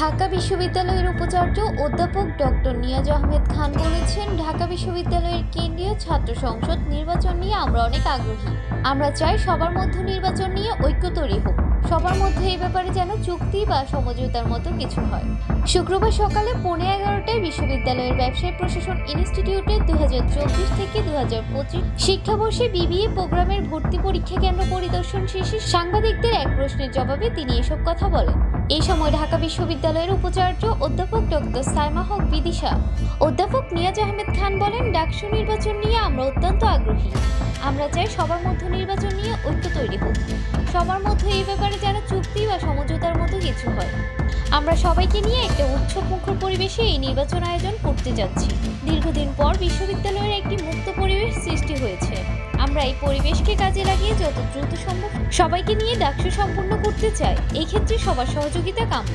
ঢাকা বিশ্ববিদ্যালয়ের উপাচার্য অধ্যাপক ডক্টর নিয়াজ আহমেদ খান বলেছেন, ঢাকা বিশ্ববিদ্যালয়ের কেন্দ্রীয় ছাত্র সংসদ নির্বাচন নিয়ে আমরা অনেক আগ্রহী। আমরা চাই সবার মধ্যে নির্বাচন নিয়ে ঐক্য তৈরি হোক, সবার মধ্যে এই ব্যাপারে যেন চুক্তি বা সমঝোতার মতো কিছু হয়। শুক্রবার সকালে 11:15টায় বিশ্ববিদ্যালয়ের ব্যবসায় প্রশাসন ইনস্টিটিউটে 2024 থেকে 2025 শিক্ষাবর্ষে বিবিএ প্রোগ্রামের ভর্তি পরীক্ষা কেন্দ্র পরিদর্শন শেষে সাংবাদিকদের এক প্রশ্নের জবাবে তিনি এসব কথা বলেন। এই সময় ঢাকা বিশ্ববিদ্যালয়ের উপাচার্য অধ্যাপক ডক্টর সাইমা হক বিদিশা অধ্যাপক নিয়াজ আহমেদ খান বলেন, ডাকসু নির্বাচন নিয়ে আমরা অত্যন্ত আগ্রহী। আমরা চাই সবার মধ্যে নির্বাচন নিয়ে ঐক্য তৈরি হোক, সবার মধ্যে এই ব্যাপারে যেন চুক্তি বা সমঝোতার মতো কিছু হয়। আমরা সবাইকে নিয়ে একটা উৎসবমুখর পরিবেশে এই নির্বাচন আয়োজন করতে যাচ্ছি। দীর্ঘদিন পর বিশ্ববিদ্যালয়ের একটি মুক্ত পরিবেশ সৃষ্টি হয়েছে। আমরা এই পরিবেশকে কাজে লাগিয়ে যত দ্রুত সম্ভব সবাইকে নিয়ে ডাকসু সম্পন্ন করতে চাই। এই ক্ষেত্রে সবার সহযোগিতা কাম্য।